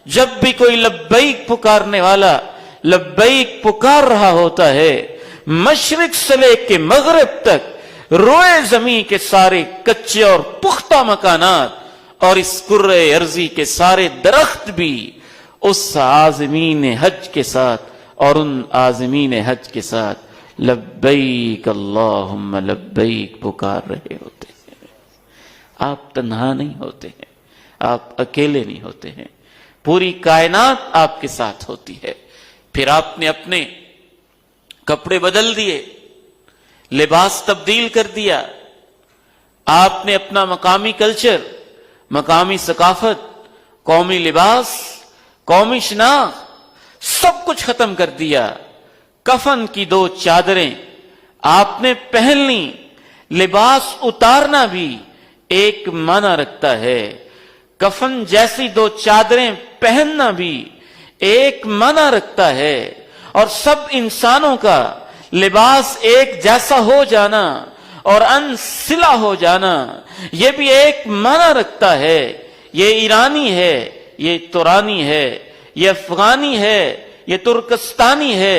جب بھی کوئی لبیک پکارنے والا لبیک پکار رہا ہوتا ہے، مشرق سے لے کے مغرب تک روئے زمین کے سارے کچے اور پختہ مکانات اور اس کرۂ ارضی کے سارے درخت بھی اس عازمین حج کے ساتھ اور ان عازمین حج کے ساتھ لبیک اللہم لبیک پکار رہے ہوتے ہیں۔ آپ تنہا نہیں ہوتے ہیں، آپ اکیلے نہیں ہوتے ہیں، پوری کائنات آپ کے ساتھ ہوتی ہے۔ پھر آپ نے اپنے کپڑے بدل دیے، لباس تبدیل کر دیا، آپ نے اپنا مقامی کلچر، مقامی ثقافت، قومی لباس، قومی شناخت سب کچھ ختم کر دیا۔ کفن کی 2 چادریں آپ نے پہن لی۔ لباس اتارنا بھی ایک معنی رکھتا ہے، کفن جیسی 2 چادریں پہننا بھی ایک معنی رکھتا ہے، اور سب انسانوں کا لباس ایک جیسا ہو جانا اور انسلا ہو جانا یہ بھی ایک معنی رکھتا ہے۔ یہ ایرانی ہے، یہ ترانی ہے، یہ افغانی ہے، یہ ترکستانی ہے،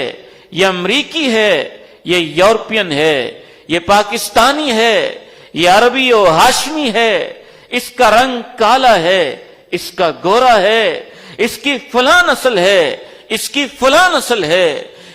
یہ امریکی ہے، یہ یورپین ہے، یہ پاکستانی ہے، یہ عربی و ہاشمی ہے، اس کا رنگ کالا ہے، اس کا گورا ہے، اس کی فلاں نسل ہے، اس کی فلاں نسل ہے،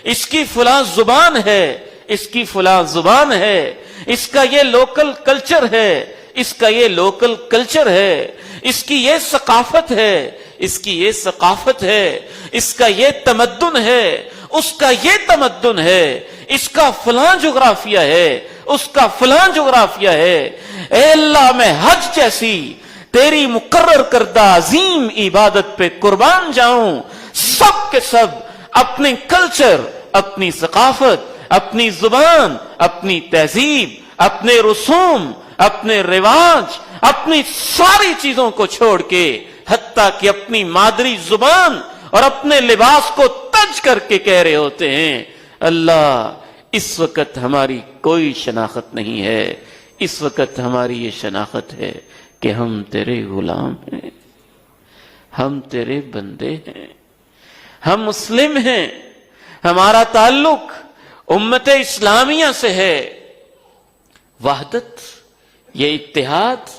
اس کی فلاں زبان ہے، اس کی فلاں زبان ہے، اس کا یہ لوکل کلچر ہے، اس کا یہ لوکل کلچر ہے، اس کی یہ ثقافت ہے، اس کی یہ ثقافت ہے، اس کا یہ تمدن ہے، اس کا یہ تمدن ہے، اس کا فلاں جغرافیہ ہے، اس کا فلاں جغرافیہ ہے۔ اے اللہ، میں حج جیسی تیری مقرر کردہ عظیم عبادت پہ قربان جاؤں، سب کے سب اپنے کلچر، اپنی ثقافت، اپنی زبان، اپنی تہذیب، اپنے رسوم، اپنے رواج، اپنی ساری چیزوں کو چھوڑ کے، حتیٰ کہ اپنی مادری زبان اور اپنے لباس کو تج کر کے کہہ رہے ہوتے ہیں، اللہ اس وقت ہماری کوئی شناخت نہیں ہے، اس وقت ہماری یہ شناخت ہے کہ ہم تیرے غلام ہیں، ہم تیرے بندے ہیں، ہم مسلم ہیں، ہمارا تعلق امت اسلامیہ سے ہے۔ وحدت، یہ اتحاد،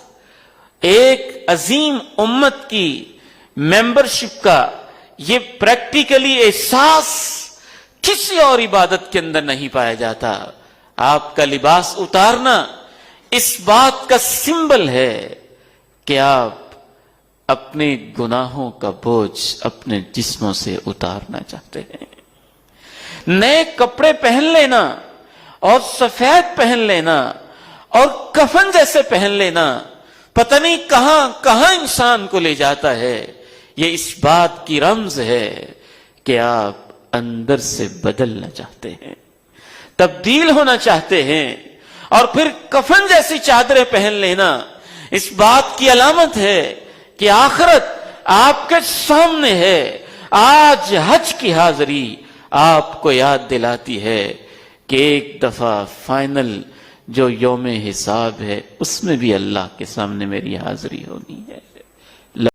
ایک عظیم امت کی ممبرشپ کا یہ پریکٹیکلی احساس کسی اور عبادت کے اندر نہیں پایا جاتا۔ آپ کا لباس اتارنا اس بات کا سمبل ہے کہ آپ اپنے گناہوں کا بوجھ اپنے جسموں سے اتارنا چاہتے ہیں۔ نئے کپڑے پہن لینا اور سفید پہن لینا اور کفن جیسے پہن لینا پتہ نہیں کہاں کہاں انسان کو لے جاتا ہے۔ یہ اس بات کی رمز ہے کہ آپ اندر سے بدلنا چاہتے ہیں، تبدیل ہونا چاہتے ہیں، اور پھر کفن جیسی چادریں پہن لینا اس بات کی علامت ہے کہ آخرت آپ کے سامنے ہے۔ آج حج کی حاضری آپ کو یاد دلاتی ہے کہ ایک دفعہ فائنل جو یوم حساب ہے اس میں بھی اللہ کے سامنے میری حاضری ہونی ہے۔